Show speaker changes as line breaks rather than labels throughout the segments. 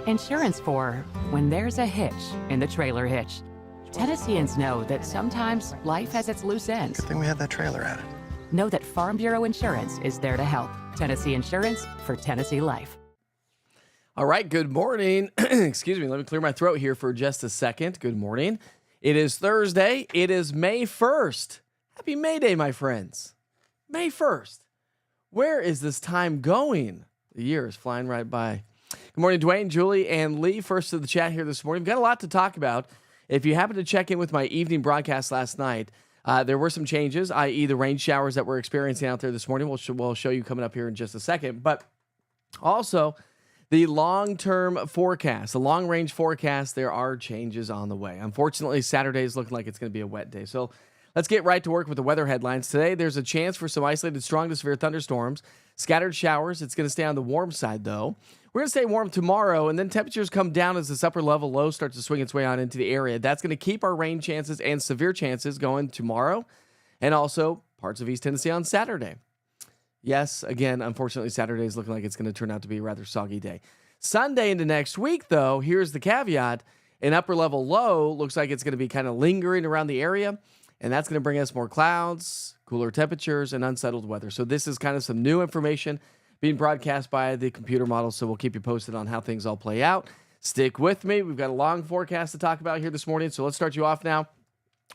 Insurance for when there's a hitch in the trailer hitch. Tennesseans know that sometimes life has its loose ends.
Good thing we had that trailer added.
Know that Farm Bureau Insurance is there to help. Tennessee Insurance for Tennessee Life.
All right, good morning. Excuse me, let me clear my throat here for just a second. Good morning. It is Thursday. It is May 1st. Happy May Day, my friends. May 1st. Where is this time going? The year is flying right by. Good morning, Dwayne, Julie, and Lee. First to the chat here this morning. We've got a lot to talk about. If you happen to check in with my evening broadcast last night, there were some changes, i.e. the rain showers that we're experiencing out there this morning. We'll show you coming up here in just a second. But also, the long-term forecast, the long-range forecast, there are changes on the way. Unfortunately, Saturday is looking like it's going to be a wet day. So let's get right to work with the weather headlines. Today, there's a chance for some isolated strong to severe thunderstorms, scattered showers. It's going to stay on the warm side, though. We're going to stay warm tomorrow, and then temperatures come down as this upper level low starts to swing its way on into the area. That's going to keep our rain chances and severe chances going tomorrow, and also parts of East Tennessee on Saturday. Yes, again, unfortunately, Saturday is looking like it's going to turn out to be a rather soggy day. Sunday into next week, though, here's the caveat. An upper level low looks like it's going to be kind of lingering around the area, and that's going to bring us more clouds, cooler temperatures, and unsettled weather. So this is kind of some new information being broadcast by the computer model, so we'll keep you posted on how things all play out. Stick with me. We've got a long forecast to talk about here this morning, so let's start you off now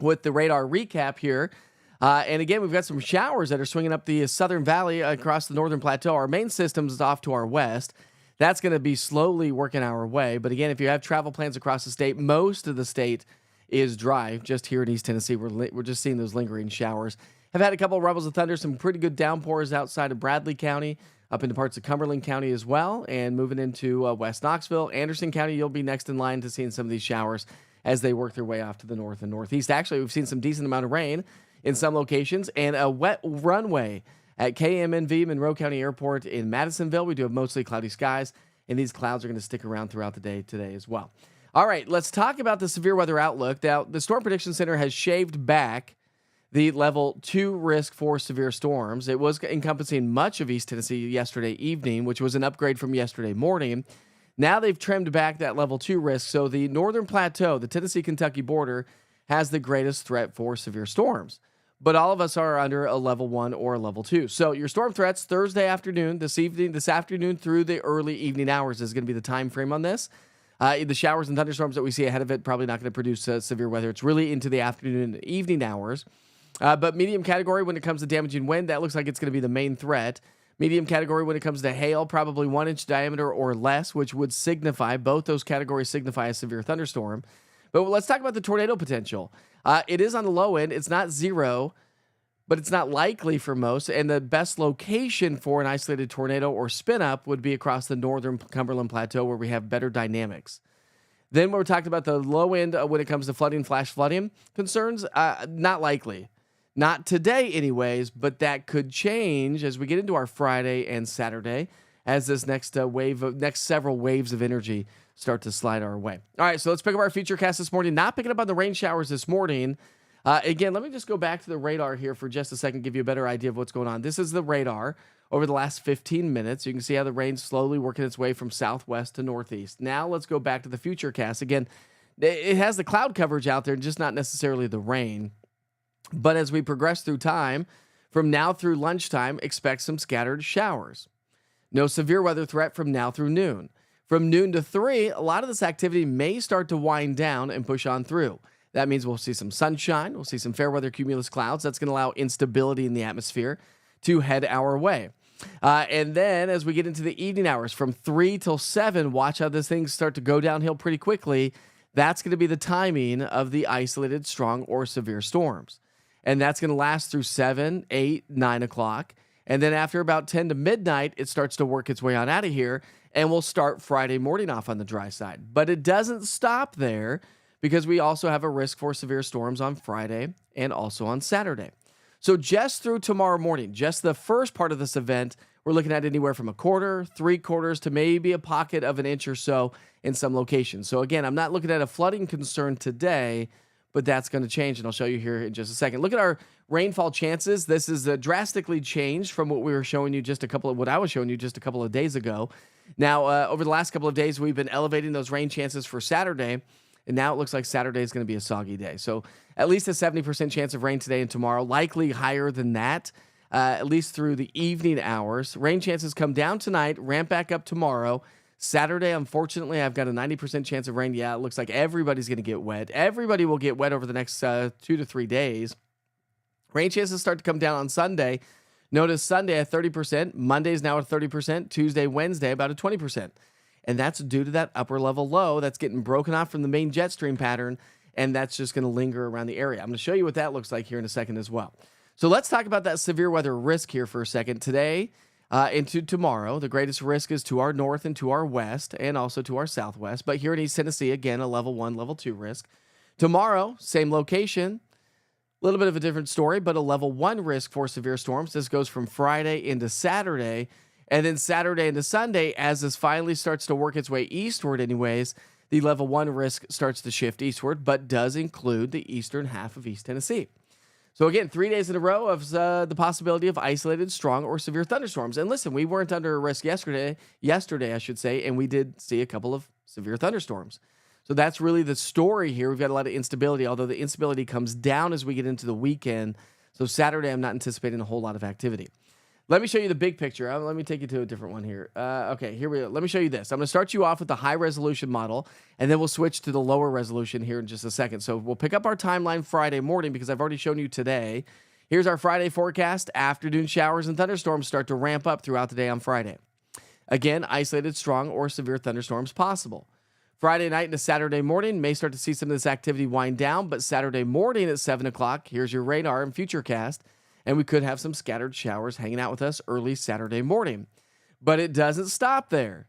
with the radar recap here. And again, we've got some showers that are swinging up the southern valley across the northern plateau. Our main system is off to our west. That's going to be slowly working our way. But again, if you have travel plans across the state, most of the state is dry. Just here in East Tennessee, we're just seeing those lingering showers. Have had a couple of rumbles of thunder, some pretty good downpours outside of Bradley County, up into parts of Cumberland County as well, and moving into West Knoxville. Anderson County, you'll be next in line to seeing some of these showers as they work their way off to the north and northeast. Actually, we've seen some decent amount of rain in some locations, and a wet runway at KMNV, Monroe County Airport in Madisonville. We do have mostly cloudy skies, and these clouds are going to stick around throughout the day today as well. All right, let's talk about the severe weather outlook. Now, the Storm Prediction Center has shaved back the level 2 risk for severe storms. It was encompassing much of East Tennessee yesterday evening, which was an upgrade from yesterday morning. Now they've trimmed back that level 2 risk, so the northern plateau, the Tennessee-Kentucky border, has the greatest threat for severe storms. But all of us are under a level 1 or a level 2. So your storm threats Thursday afternoon, this afternoon through the early evening hours is going to be the time frame on this. The showers and thunderstorms that we see ahead of it probably not going to produce severe weather. It's really into the afternoon and evening hours. But medium category when it comes to damaging wind, that looks like it's going to be the main threat. Medium category when it comes to hail, probably 1-inch diameter or less, which would signify, both those categories signify a severe thunderstorm. But let's talk about the tornado potential. It is on the low end. It's not zero, but it's not likely for most. And the best location for an isolated tornado or spin-up would be across the northern Cumberland Plateau where we have better dynamics. Then when we're talking about the low end when it comes to flooding, flash flooding concerns, not likely. Not today anyways, but that could change as we get into our Friday and Saturday as this next several waves of energy start to slide our way. All right, so let's pick up our feature cast this morning. Not picking up on the rain showers this morning. Again, let me just go back to the radar here for just a second, give you a better idea of what's going on. This is the radar over the last 15 minutes. You can see how the rain's slowly working its way from southwest to northeast. Now let's go back to the future cast. Again, it has the cloud coverage out there, just not necessarily the rain. But as we progress through time, from now through lunchtime, expect some scattered showers. No severe weather threat from now through noon. From noon to 3, a lot of this activity may start to wind down and push on through. That means we'll see some sunshine. We'll see some fair weather cumulus clouds. That's going to allow instability in the atmosphere to head our way. And then as we get into the evening hours, from 3 till 7, watch how this thing start to go downhill pretty quickly. That's going to be the timing of the isolated strong or severe storms. And that's going to last through 7, 8, 9 o'clock. And then after about 10 to midnight, it starts to work its way on out of here. And we'll start Friday morning off on the dry side. But it doesn't stop there because we also have a risk for severe storms on Friday and also on Saturday. So just through tomorrow morning, just the first part of this event, we're looking at anywhere from a quarter, 3/4 to maybe a pocket of an inch or so in some locations. So again, I'm not looking at a flooding concern today, but that's going to change, and I'll show you here in just a second. Look at our rainfall chances. This is drastically changed from what I was showing you just a couple of days ago. Now, over the last couple of days, we've been elevating those rain chances for Saturday, and now it looks like Saturday is going to be a soggy day. So at least a 70% chance of rain today and tomorrow, likely higher than that, at least through the evening hours. Rain chances come down tonight, ramp back up tomorrow. Saturday, unfortunately, I've got a 90% chance of rain. Yeah, it looks like everybody's going to get wet. Everybody will get wet over the next 2 to 3 days. Rain chances start to come down on Sunday. Notice Sunday at 30%, Monday's now at 30%, Tuesday, Wednesday about a 20%. And that's due to that upper level low that's getting broken off from the main jet stream pattern, and that's just going to linger around the area. I'm going to show you what that looks like here in a second as well. So let's talk about that severe weather risk here for a second. Today into tomorrow, the greatest risk is to our north and to our west and also to our southwest. But here in East Tennessee, again, a level 1, level 2 risk. Tomorrow, same location. A little bit of a different story, but a level 1 risk for severe storms. This goes from Friday into Saturday, and then Saturday into Sunday. As this finally starts to work its way eastward anyways, the level 1 risk starts to shift eastward, but does include the eastern half of East Tennessee. So again, 3 days in a row of the possibility of isolated, strong, or severe thunderstorms. And listen, we weren't under a risk yesterday, I should say, and we did see a couple of severe thunderstorms. So that's really the story here. We've got a lot of instability, although the instability comes down as we get into the weekend. So Saturday, I'm not anticipating a whole lot of activity. Let me show you the big picture. Let me take you to a different one here. Okay, here we go. Let me show you this. I'm going to start you off with the high-resolution model, and then we'll switch to the lower resolution here in just a second. So we'll pick up our timeline Friday morning because I've already shown you today. Here's our Friday forecast. Afternoon showers and thunderstorms start to ramp up throughout the day on Friday. Again, isolated, strong, or severe thunderstorms possible. Friday night into Saturday morning, may start to see some of this activity wind down, but Saturday morning at 7 o'clock, here's your radar and futurecast, and we could have some scattered showers hanging out with us early Saturday morning. But it doesn't stop there.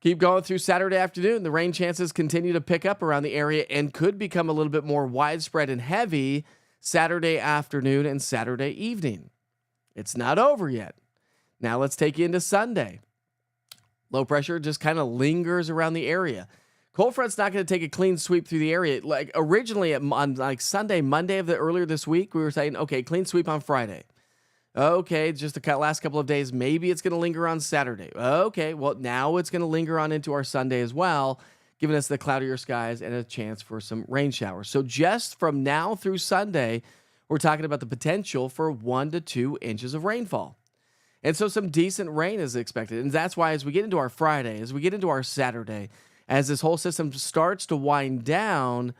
Keep going through Saturday afternoon. The rain chances continue to pick up around the area and could become a little bit more widespread and heavy Saturday afternoon and Saturday evening. It's not over yet. Now let's take you into Sunday. Low pressure just kind of lingers around the area. Cold front's not going to take a clean sweep through the area. Like originally on like Sunday, Monday of the earlier this week, we were saying, okay, clean sweep on Friday. Okay, just the last couple of days, maybe it's going to linger on Saturday. Okay, well, now it's going to linger on into our Sunday as well, giving us the cloudier skies and a chance for some rain showers. So just from now through Sunday, we're talking about the potential for 1 to 2 inches of rainfall. And so some decent rain is expected. And that's why as we get into our Friday, as we get into our Saturday, as this whole system starts to wind down,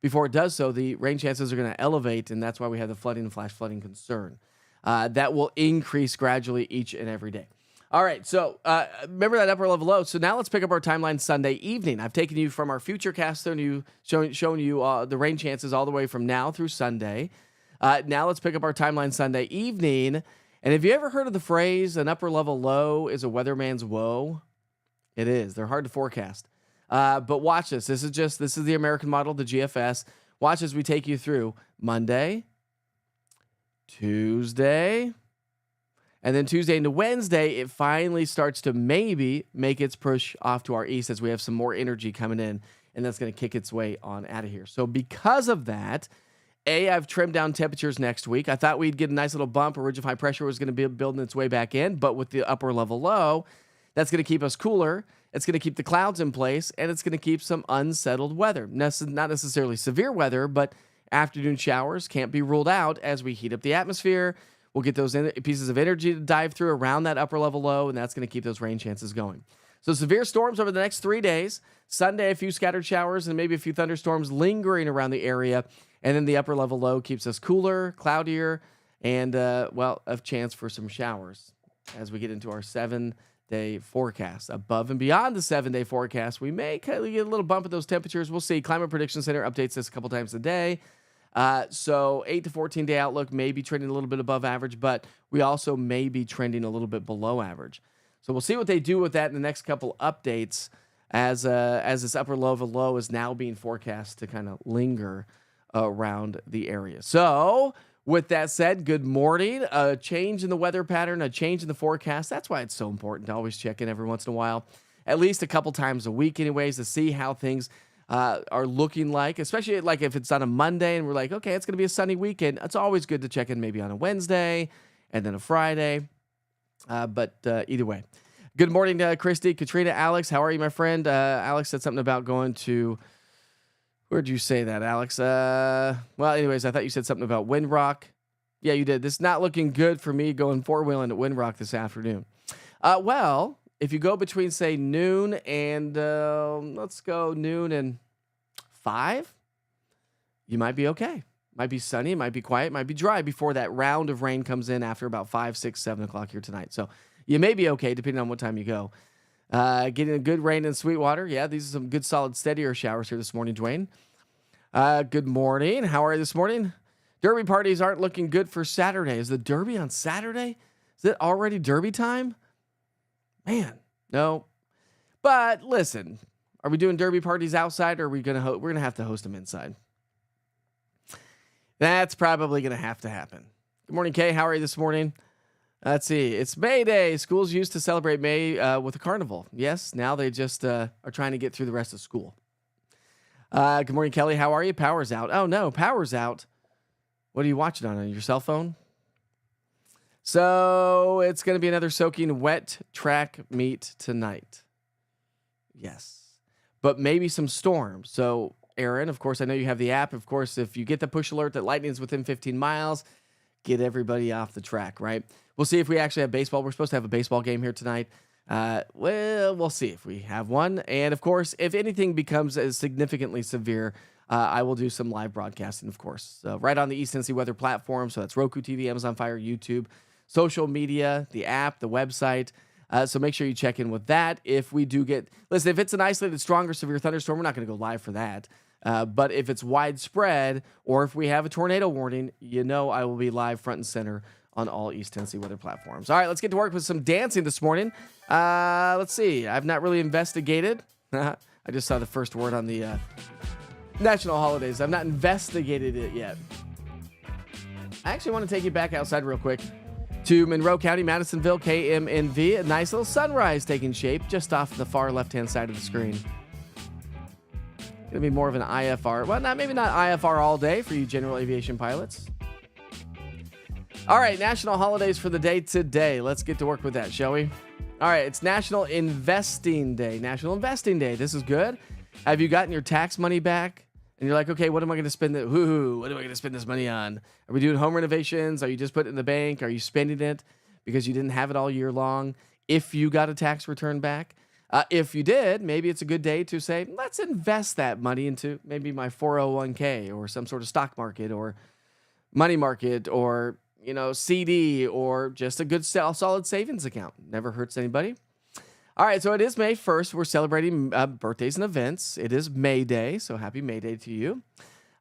before it does so, the rain chances are going to elevate, and that's why we have the flooding and flash flooding concern. That will increase gradually each and every day. All right, so remember that upper level low. So now let's pick up our timeline Sunday evening. I've taken you from our futurecast and shown you the rain chances all the way from now through Sunday. Now let's pick up our timeline Sunday evening. And have you ever heard of the phrase, an upper level low is a weatherman's woe? It is. They're hard to forecast. But watch this. This is the American model, the GFS. Watch as we take you through Monday, Tuesday, and then Tuesday into Wednesday, it finally starts to maybe make its push off to our east as we have some more energy coming in, and that's going to kick its way on out of here. So because of that, I've trimmed down temperatures next week. I thought we'd get a nice little bump. A ridge of high pressure was going to be building its way back in, but with the upper level low, that's going to keep us cooler. It's going to keep the clouds in place, and it's going to keep some unsettled weather. Not necessarily severe weather, but afternoon showers can't be ruled out as we heat up the atmosphere. We'll get those pieces of energy to dive through around that upper level low, and that's going to keep those rain chances going. So severe storms over the next 3 days. Sunday, a few scattered showers and maybe a few thunderstorms lingering around the area. And then the upper level low keeps us cooler, cloudier, and, a chance for some showers as we get into our 7-day forecast. Above and beyond the 7-day forecast, we may kind of get a little bump of those temperatures. We'll see. Climate Prediction Center updates this a couple times a day. So 8 to 14-day outlook may be trending a little bit above average, but we also may be trending a little bit below average. So we'll see what they do with that in the next couple updates as this upper level low is now being forecast to kind of linger around the area. So with that said, good morning. A change in the weather pattern, a change in the forecast. That's why it's so important to always check in every once in a while, at least a couple times a week anyways, to see how things are looking like, especially like if it's on a Monday and we're like, okay, it's going to be a sunny weekend. It's always good to check in maybe on a Wednesday and then a Friday. But either way, Good morning, Christy, Katrina, Alex. How are you, my friend? Alex said something about going to. Where'd you say that, Alex? Well, anyways, I thought you said something about Windrock. Yeah, you did. This is not looking good for me going four-wheeling at Windrock this afternoon. Well, if you go between, say, noon and, let's go noon and 5, you might be okay. Might be sunny, might be quiet, might be dry before that round of rain comes in after about 5, 6, 7 o'clock here tonight. So you may be okay depending on what time you go. Getting a good rain in Sweetwater. Yeah, these are some good, solid, steadier showers here this morning, Dwayne. Good morning. How are you this morning? Derby parties aren't looking good for Saturday. Is the Derby on Saturday? Is it already Derby time? Man, no. But listen, are we doing Derby parties outside, or are we we're gonna have to host them inside? That's probably gonna have to happen. Good morning, Kay. How are you this morning? Let's see. It's May Day. Schools used to celebrate May with a carnival. Yes, now they just are trying to get through the rest of school. Good morning, Kelly. How are you? Power's out. Oh, no. Power's out. What are you watching on your cell phone? So it's going to be another soaking wet track meet tonight. Yes. But maybe some storms. So, Aaron, of course, I know you have the app. Of course, if you get the push alert that lightning's within 15 miles, get everybody off the track, right? We'll see if we actually have baseball. We're supposed to have a baseball game here tonight. Well, we'll see if we have one. And, of course, if anything becomes as significantly severe, I will do some live broadcasting, of course. Right on the East Tennessee Weather platform. So that's Roku TV, Amazon Fire, YouTube, social media, the app, the website. So make sure you check in with that. If we do get... Listen, if it's an isolated, strong or severe thunderstorm, we're not going to go live for that. But if it's widespread or if we have a tornado warning, I will be live front and center on all East Tennessee weather platforms. All right, let's get to work with some dancing this morning. Let's see. I've not really investigated. I just saw the first word on the national holidays. I've not investigated it yet. I actually want to take you back outside real quick to Monroe County, Madisonville, KMNV. A nice little sunrise taking shape just off the far left-hand side of the screen. Going to be more of an IFR. Well, maybe not IFR all day for you general aviation pilots. All right, national holidays for the day today. Let's get to work with that, shall we? All right, it's National Investing Day. National Investing Day. This is good. Have you gotten your tax money back? And you're like, okay, what am I going to spend it? What am I going to spend this money on? Are we doing home renovations? Are you just putting it in the bank? Are you spending it because you didn't have it all year long? If you got a tax return back. If you did, maybe it's a good day to say, let's invest that money into maybe my 401k or some sort of stock market or money market or, CD or just a good solid savings account. Never hurts anybody. All right, so it is May 1st. We're celebrating birthdays and events. It is May Day, so happy May Day to you.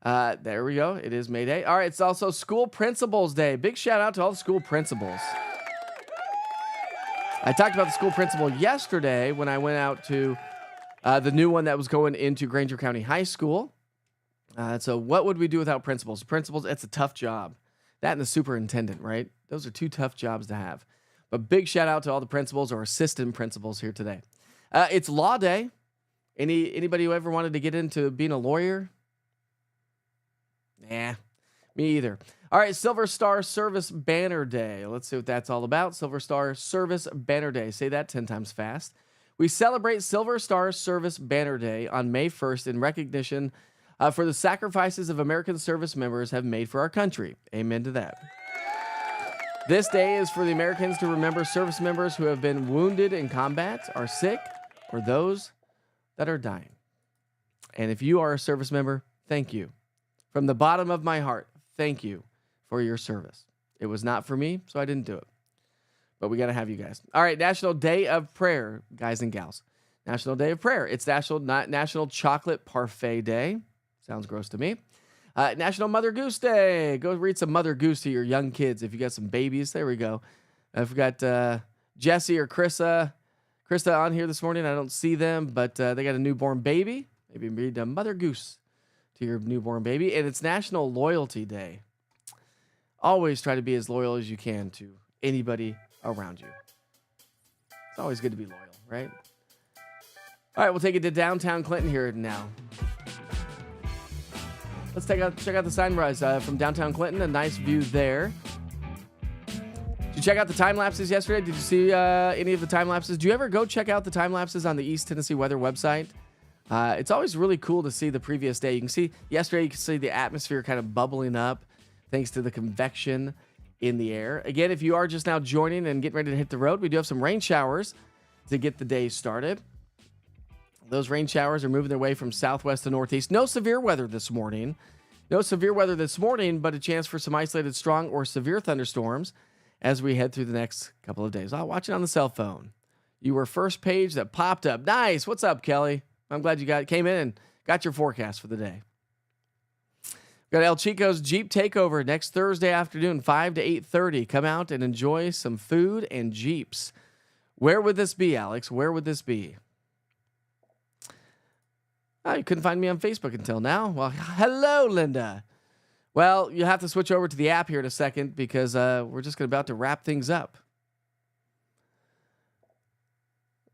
There we go. It is May Day. All right, it's also School Principals Day. Big shout out to all the school principals. I talked about the school principal yesterday when I went out to the new one that was going into Granger County High School. So what would we do without principals? Principals, it's a tough job. That and the superintendent, right? Those are two tough jobs to have. But big shout out to all the principals or assistant principals here today. It's Law Day. Anybody who ever wanted to get into being a lawyer? Nah, me either. All right, Silver Star Service Banner Day. Let's see what that's all about. Silver Star Service Banner Day. Say that 10 times fast. We celebrate Silver Star Service Banner Day on May 1st in recognition for the sacrifices of American service members have made for our country. Amen to that. This day is for the Americans to remember service members who have been wounded in combat, are sick, or those that are dying. And if you are a service member, thank you. From the bottom of my heart, thank you for your service. It was not for me, so I didn't do it. But we got to have you guys. All right, National Day of Prayer, guys and gals. National Day of Prayer. It's National Chocolate Parfait Day. Sounds gross to me. National Mother Goose Day. Go read some Mother Goose to your young kids if you got some babies. There we go. I've got Jesse or Krista on here this morning. I don't see them, but they got a newborn baby. Maybe read Mother Goose to your newborn baby. And it's National Loyalty Day. Always try to be as loyal as you can to anybody around you. It's always good to be loyal, right? All right, we'll take it to downtown Clinton here now. Let's check out the sunrise from downtown Clinton. A nice view there. Did you check out the time lapses yesterday? Did you see any of the time lapses? Do you ever go check out the time lapses on the East Tennessee Weather website? It's always really cool to see the previous day. You can see yesterday, you can see the atmosphere kind of bubbling up thanks to the convection in the air. Again, if you are just now joining and getting ready to hit the road, we do have some rain showers to get the day started. Those rain showers are moving their way from southwest to northeast. No severe weather this morning. No severe weather this morning, but a chance for some isolated strong or severe thunderstorms as we head through the next couple of days. I'll watch it on the cell phone. You were first page that popped up. Nice. What's up, Kelly? I'm glad you came in and got your forecast for the day. Got El Chico's Jeep Takeover next Thursday afternoon, 5 to 8:30. Come out and enjoy some food and Jeeps. Where would this be, Alex? Where would this be? Oh, you couldn't find me on Facebook until now. Well, hello, Linda. Well, you'll have to switch over to the app here in a second because we're just about to wrap things up.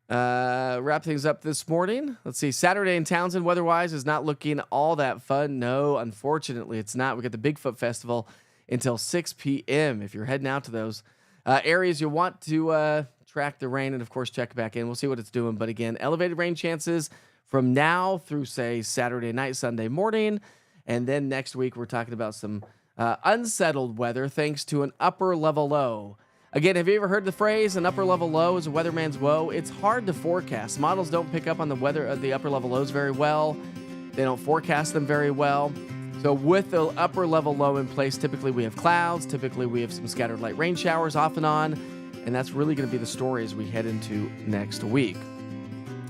Wrap things up this morning. Let's see. Saturday in Townsend, weather-wise, is not looking all that fun. No, unfortunately, it's not. We got the Bigfoot Festival until 6 p.m. If you're heading out to those areas, you want to track the rain and, of course, check back in. We'll see what it's doing. But again, elevated rain chances from now through, say, Saturday night, Sunday morning. And then next week, we're talking about some unsettled weather thanks to an upper level low. Again, have you ever heard the phrase, an upper level low is a weatherman's woe? It's hard to forecast. Models don't pick up on the weather of the upper level lows very well. They don't forecast them very well. So with the upper level low in place, typically we have clouds. Typically we have some scattered light rain showers off and on. And that's really going to be the story as we head into next week.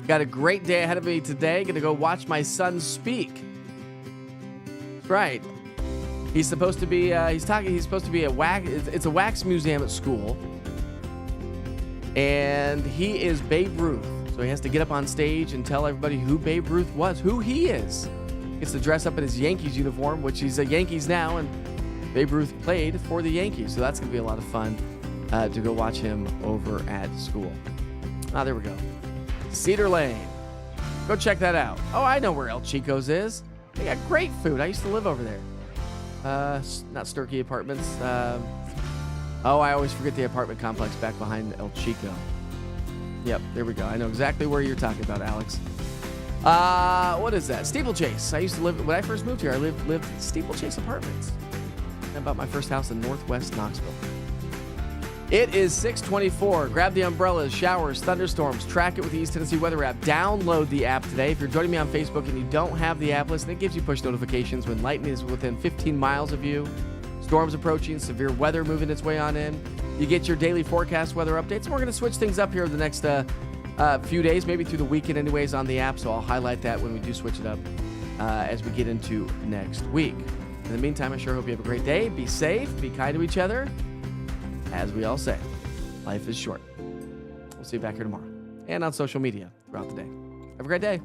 Got a great day ahead of me today. Going to go watch my son speak. That's right. He's supposed to be, he's supposed to be it's a wax museum at school. And he is Babe Ruth. So he has to get up on stage and tell everybody who Babe Ruth was, who he is. Gets to dress up in his Yankees uniform, which he's a Yankees now, and Babe Ruth played for the Yankees. So that's going to be a lot of fun to go watch him over at school. Ah, there we go. Cedar Lane. Go check that out. Oh, I know where El Chico's is. They got great food. I used to live over there. Not Sturkey Apartments. I always forget the apartment complex back behind El Chico. Yep, there we go. I know exactly where you're talking about, Alex. What is that? Steeplechase. I used to live, when I first moved here, I lived in Steeplechase Apartments. I bought my first house in Northwest Knoxville. It is 6:24. Grab the umbrellas, showers, thunderstorms. Track it with the East Tennessee Weather app. Download the app today. If you're joining me on Facebook and you don't have the app, listen, it gives you push notifications when lightning is within 15 miles of you. Storms approaching, severe weather moving its way on in. You get your daily forecast weather updates. And we're going to switch things up here the next few days, maybe through the weekend anyways on the app. So I'll highlight that when we do switch it up as we get into next week. In the meantime, I sure hope you have a great day. Be safe. Be kind to each other. As we all say, life is short. We'll see you back here tomorrow and on social media throughout the day. Have a great day.